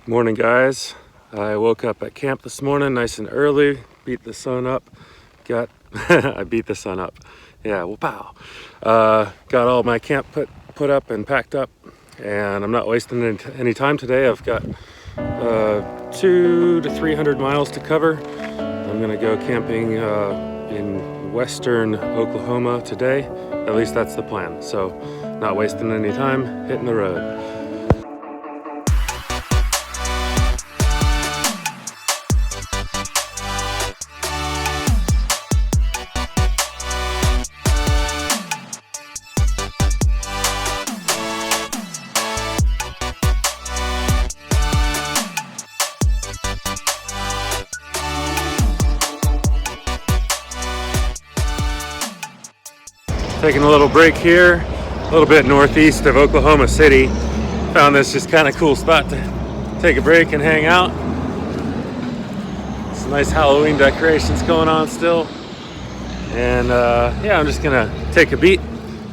Morning, guys. I woke up at camp this morning nice and early, beat the sun up, I beat the sun up. Yeah, wow. Got all my camp put up and packed up, and I'm not wasting any time today. I've got 200 to 300 miles to cover. I'm gonna go camping in western Oklahoma today. At least that's the plan. So not wasting any time, hitting the road. Taking a little break here, a little bit northeast of Oklahoma City. Found this just kind of cool spot to take a break and hang out. Some nice Halloween decorations going on still. And yeah, I'm just gonna take a beat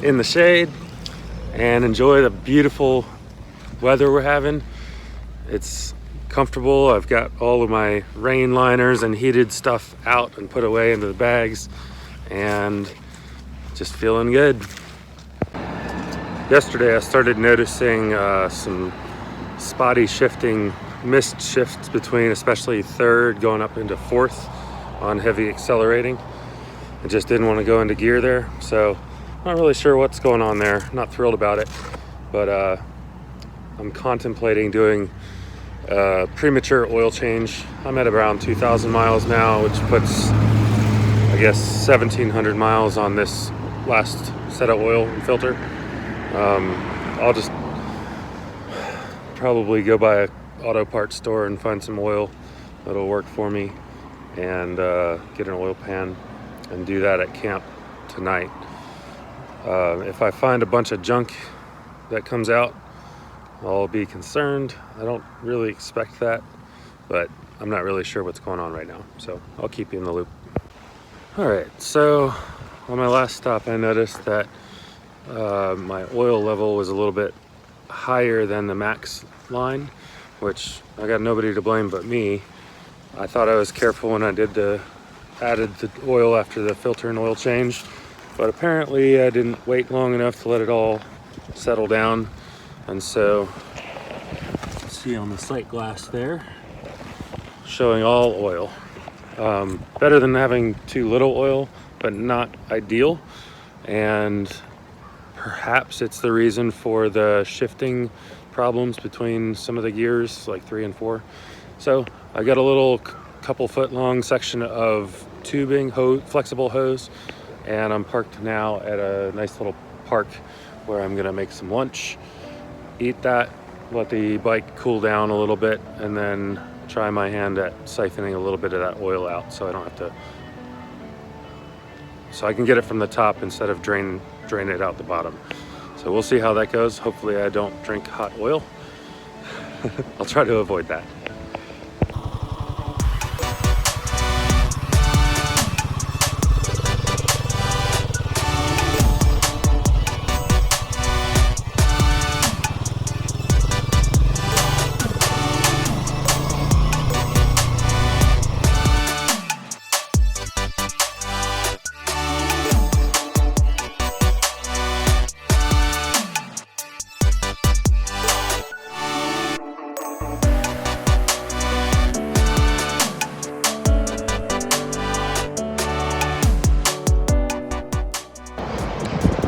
in the shade and enjoy the beautiful weather we're having. It's comfortable. I've got all of my rain liners and heated stuff out and put away into the bags, and just feeling good. Yesterday I started noticing some spotty shifting, missed shifts between especially third going up into fourth on heavy accelerating. I just didn't want to go into gear there, so not really sure what's going on there. Not thrilled about it, but I'm contemplating doing a premature oil change. I'm at around 2,000 miles now, which puts, I guess, 1,700 miles on this last set of oil and filter. I'll just probably go by a auto parts store and find some oil that'll work for me, and get an oil pan and do that at camp tonight. If I find a bunch of junk that comes out, I'll be concerned. I don't really expect that, but I'm not really sure what's going on right now, so I'll keep you in the loop. All right, so on my last stop, I noticed that my oil level was a little bit higher than the max line, which I got nobody to blame but me. I thought I was careful when I added the oil after the filter and oil change, but apparently I didn't wait long enough to let it all settle down. And so, see on the sight glass there, showing all oil. Better than having too little oil, but not ideal. And perhaps it's the reason for the shifting problems between some of the gears, like 3 and 4. So I got a little couple foot long section of tubing, flexible hose, and I'm parked now at a nice little park where I'm gonna make some lunch, eat that, let the bike cool down a little bit, and then try my hand at siphoning a little bit of that oil out so I don't have to, so I can get it from the top instead of drain it out the bottom. So we'll see how that goes. Hopefully I don't drink hot oil. I'll try to avoid that.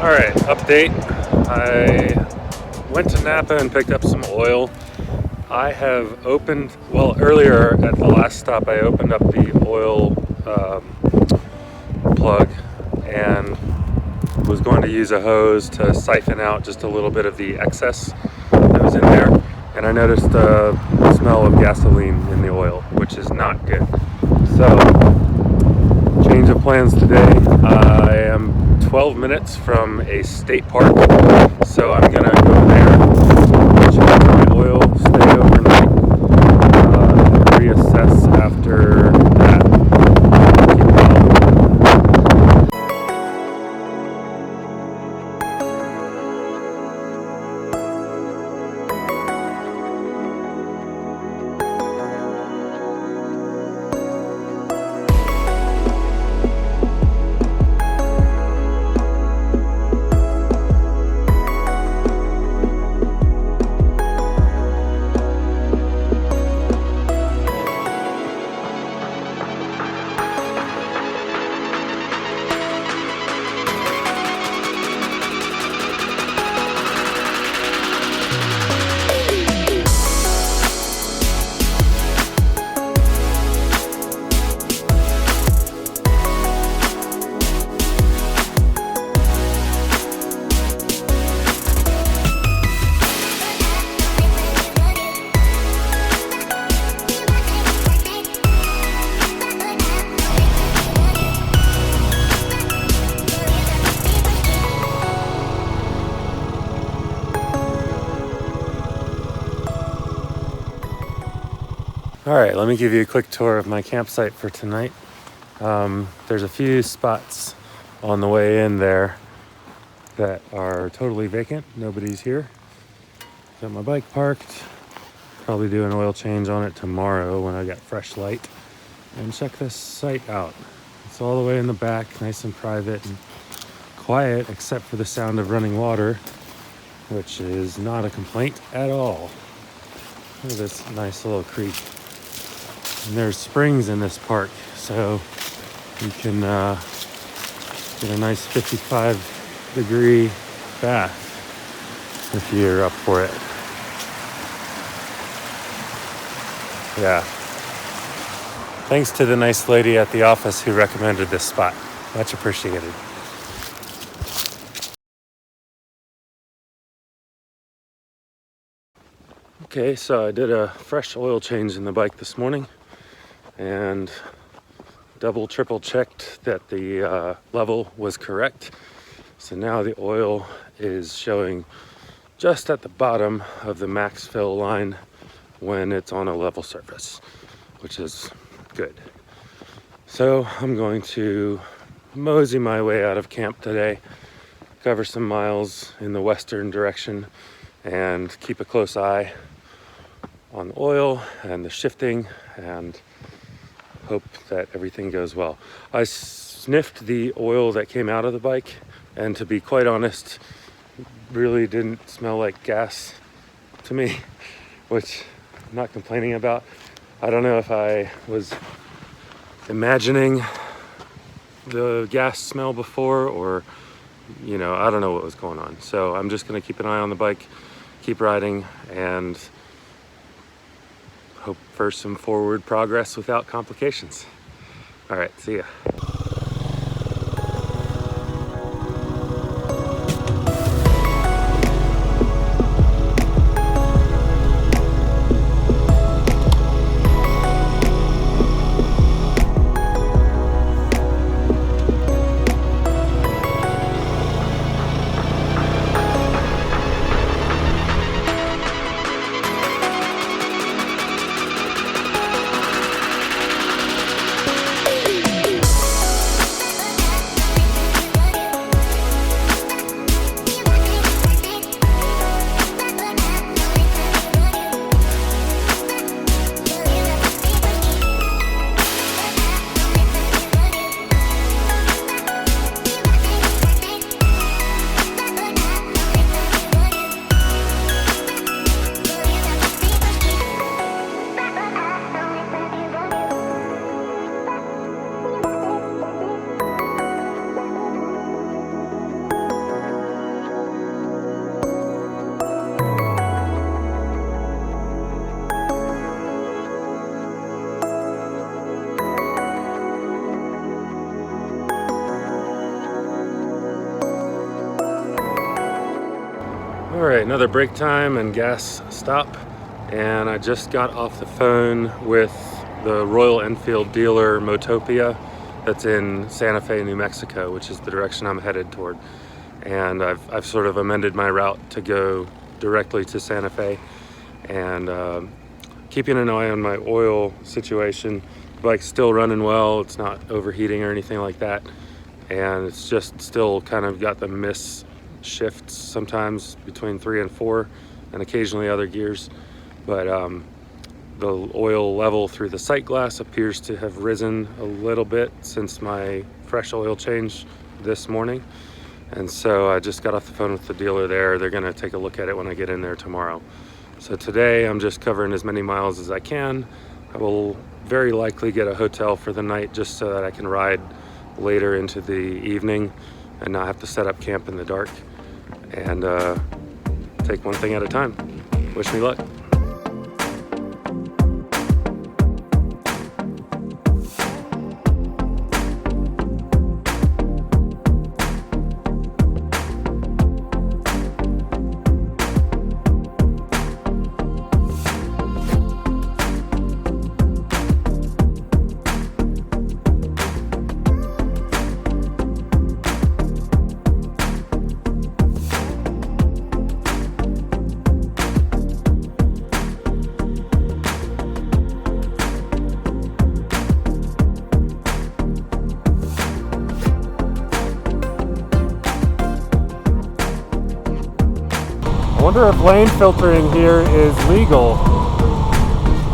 All right, update. I went to Napa and picked up some oil. I have opened, well, earlier at the last stop, I opened up the oil plug and was going to use a hose to siphon out just a little bit of the excess that was in there. And I noticed the smell of gasoline in the oil, which is not good. So, change of plans today. I am 12 minutes from a state park, so I'm gonna go there, change my oil, stay overnight, and reassess after that. Keep All right, let me give you a quick tour of my campsite for tonight. There's a few spots on the way in there that are totally vacant. Nobody's here. Got my bike parked. Probably do an oil change on it tomorrow when I got fresh light. And check this site out. It's all the way in the back, nice and private and quiet, except for the sound of running water, which is not a complaint at all. Look at this nice little creek. And there's springs in this park, so you can get a nice 55-degree bath if you're up for it. Yeah. Thanks to the nice lady at the office who recommended this spot. Much appreciated. Okay, so I did a fresh oil change in the bike this morning and triple checked that the level was correct. So now the oil is showing just at the bottom of the max fill line when it's on a level surface, which is good. So I'm going to mosey my way out of camp today, cover some miles in the western direction, and keep a close eye on the oil and the shifting and hope that everything goes well. I sniffed the oil that came out of the bike, and to be quite honest, really didn't smell like gas to me, which I'm not complaining about. I don't know if I was imagining the gas smell before or, I don't know what was going on. So I'm just gonna keep an eye on the bike, keep riding, and hope for some forward progress without complications. All right, see ya. All right, another break time and gas stop, and I just got off the phone with the Royal Enfield dealer Motopia that's in Santa Fe, New Mexico, which is the direction I'm headed toward. And I've sort of amended my route to go directly to Santa Fe, and keeping an eye on my oil situation. The bike's still running well, it's not overheating or anything like that, and it's just still kind of got the miss shifts sometimes between 3 and 4 and occasionally other gears, but the oil level through the sight glass appears to have risen a little bit since my fresh oil change this morning. And so I just got off the phone with the dealer there. They're going to take a look at it when I get in there tomorrow. So today I'm just covering as many miles as I can. I will very likely get a hotel for the night just so that I can ride later into the evening and not have to set up camp in the dark, and take one thing at a time. Wish me luck. wonder if lane filtering here is legal.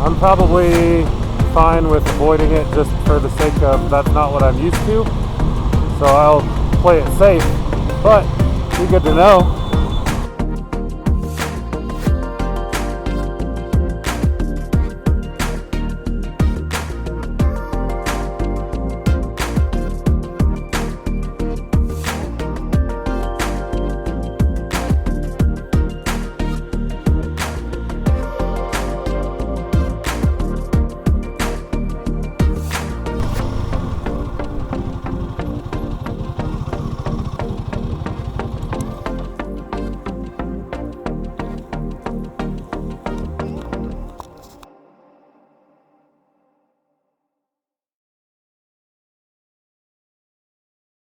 I'm probably fine with avoiding it just for the sake of that's not what I'm used to. So I'll play it safe, but be good to know.